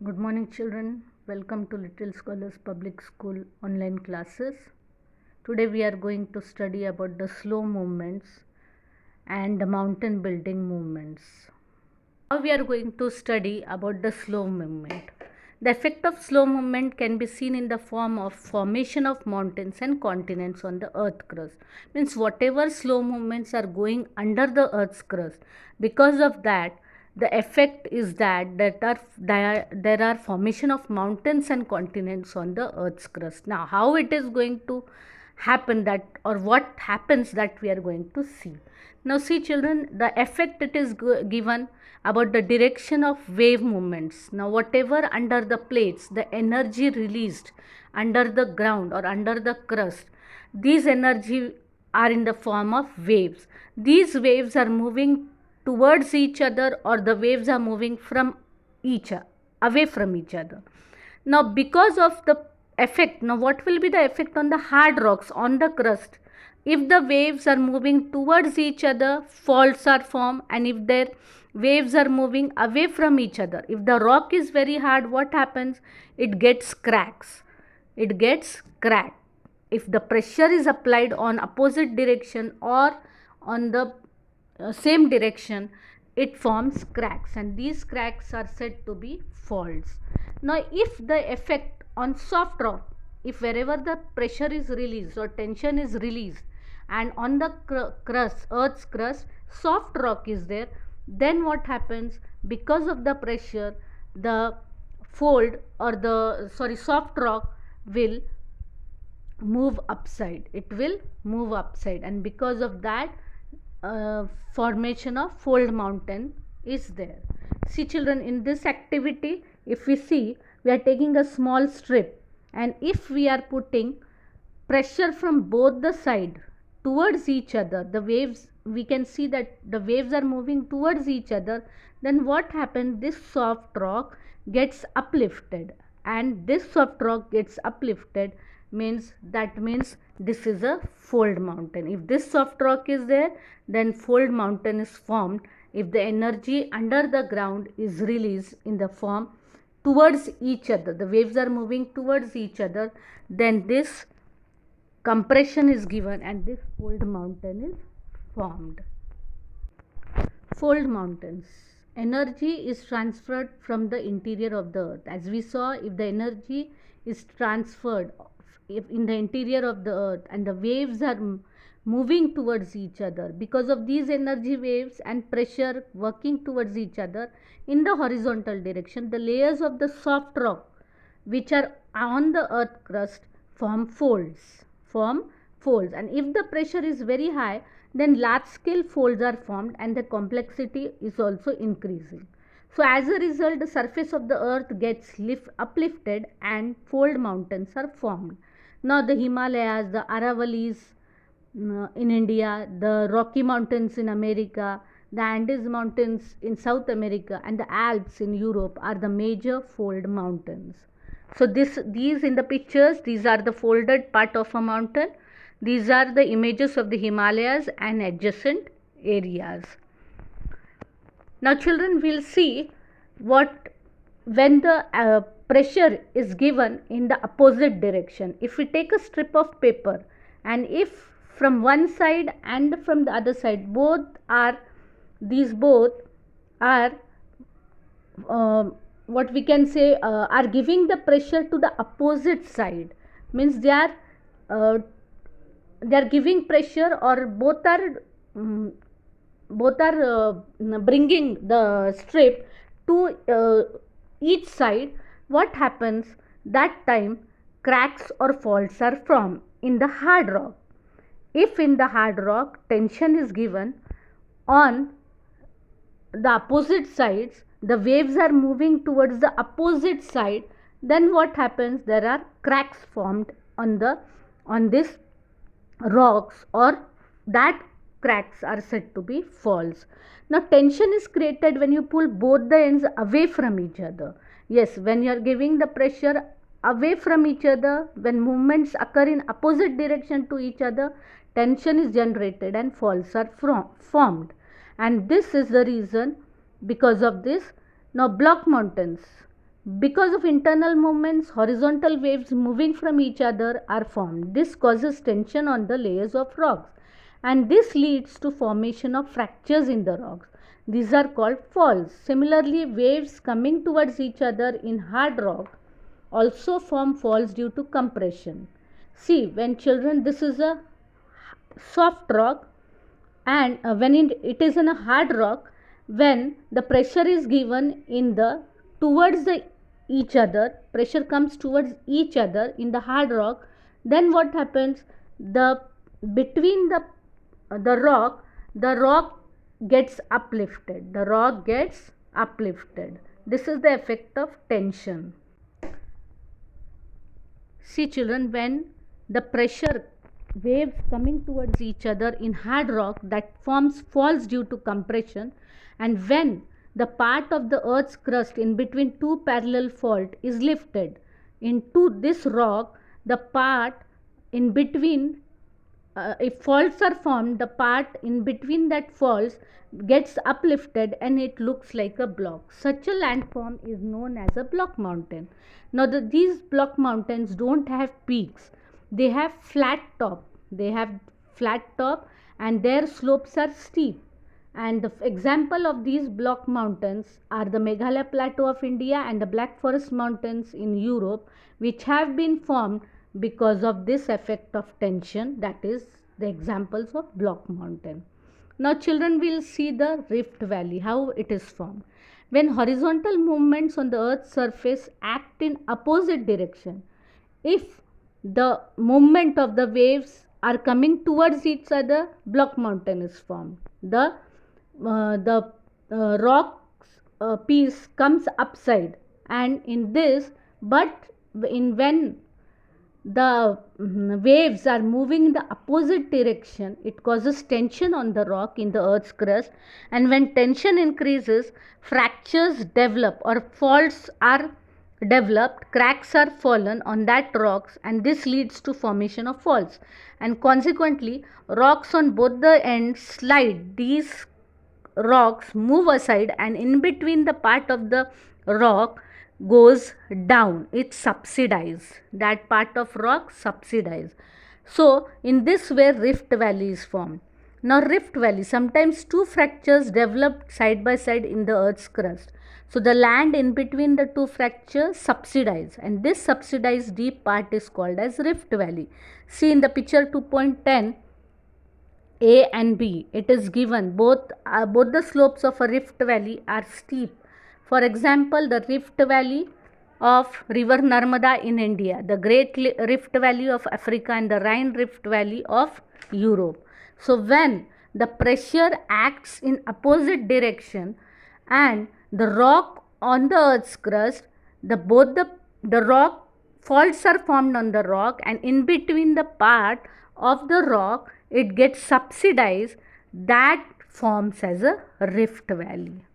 Good morning, children. Welcome to Little Scholars Public School online classes. Today we are going to study about the slow movements and the mountain building movements. Now we are going to study about the slow movement. The effect of slow movement can be seen in the form of formation of mountains and continents on the earth crust. Means whatever slow movements are going under the earth's crust, because of that the effect is that there are formation of mountains and continents on the earth's crust. Now how it is going to happen, that or what happens, that we are going to see. Now see children, the effect it is given about the direction of wave movements. Now whatever under the plates, the energy released under the ground or under the crust, these energy are in the form of waves. These waves are moving towards each other, or the waves are moving from away from each other. Now because of the effect, now what will be the effect on the hard rocks on the crust? If the waves are moving towards each other, faults are formed, and if their waves are moving away from each other, if the rock is very hard, what happens? It gets cracks. It gets cracked. If the pressure is applied on opposite direction or on the same direction, it forms cracks, and these cracks are said to be faults. Now if the effect on soft rock, if wherever the pressure is released or tension is released, and on the crust, earth's crust, soft rock is there, then what happens? Because of the pressure, the fold or the soft rock will move upside. It will move upside, and because of that formation of fold mountain is there. See children, in this activity, if we see, we are taking a small strip, and if we are putting pressure from both the side towards each other, the waves, we can see that the waves are moving towards each other, then what happens? This soft rock gets uplifted, and this soft rock gets uplifted means this is a fold mountain. If this soft rock is there, then fold mountain is formed. If the energy under the ground is released in the form towards each other, the waves are moving towards each other, then this compression is given and this fold mountain is formed. Fold mountains. Energy is transferred from the interior of the earth. As we saw, if the energy is transferred in the interior of the earth and the waves are moving towards each other, because of these energy waves and pressure working towards each other in the horizontal direction, the layers of the soft rock which are on the earth crust form folds. And if the pressure is very high, then large scale folds are formed, and the complexity is also increasing. So as a result, the surface of the earth gets uplifted and fold mountains are formed. Now the Himalayas, the Aravalis in India, the Rocky Mountains in America, the Andes Mountains in South America, and the Alps in Europe are the major fold mountains. So these in the pictures, these are the folded part of a mountain. These are the images of the Himalayas and adjacent areas. Now children, will see what when the pressure is given in the opposite direction. If we take a strip of paper, and if from one side and from the other side both are what we can say are giving the pressure to the opposite side, means they are giving pressure, or both are bringing the strip to each side. What happens? That time cracks or faults are formed in the hard rock. If in the hard rock tension is given on the opposite sides, the waves are moving towards the opposite side, then what happens? There are cracks formed on this rocks, or that cracks are said to be faults. Now tension is created when you pull both the ends away from each other. Yes, when you are giving the pressure away from each other, when movements occur in opposite direction to each other, tension is generated and faults are formed. And this is the reason because of this. Now block mountains. Because of internal movements, horizontal waves moving from each other are formed. This causes tension on the layers of rocks, and this leads to formation of fractures in the rocks. These are called faults. Similarly, waves coming towards each other in hard rock also form faults due to compression. See, when children, this is a soft rock, and when it is in a hard rock, when the pressure is given in the towards the each other, pressure comes towards each other in the hard rock, then what happens, the between the rock gets uplifted, the rock gets uplifted. This is the effect of tension. See children, when the pressure waves coming towards each other in hard rock, that forms faults due to compression, and when the part of the earth's crust in between two parallel fault is lifted into this rock, the part in between, if faults are formed, the part in between that faults gets uplifted and it looks like a block. Such a landform is known as a block mountain. Now these block mountains don't have peaks, they have flat top, and their slopes are steep. And the example of these block mountains are the Meghalaya Plateau of India and the Black Forest Mountains in Europe, which have been formed because of this effect of tension, that is the examples of block mountain. Now children will see the Rift Valley, how it is formed. When horizontal movements on the earth's surface act in opposite direction, if the movement of the waves are coming towards each other, block mountain is formed. The rock piece comes upside, and in this, but when the waves are moving in the opposite direction, it causes tension on the rock in the earth's crust, and when tension increases, fractures develop or faults are developed, cracks are fallen on that rocks, and this leads to formation of faults, and consequently rocks on both the ends slide. These rocks move aside, and in between the part of the rock goes down, it subsidize, that part of rock subsidize. So in this way Rift Valley is formed. Now Rift Valley, sometimes two fractures developed side by side in the earth's crust, so the land in between the two fractures subsidize, and this subsidized deep part is called as Rift Valley. See in the picture 2.10, A and B, it is given both the slopes of a rift valley are steep. For example, the Rift Valley of river Narmada in India, the Great Rift Valley of Africa, and the Rhine Rift Valley of Europe. So when the pressure acts in opposite direction and the rock on the earth's crust, the rock faults are formed on the rock, and in between the part of the rock it gets subsidized, that forms as a rift valley.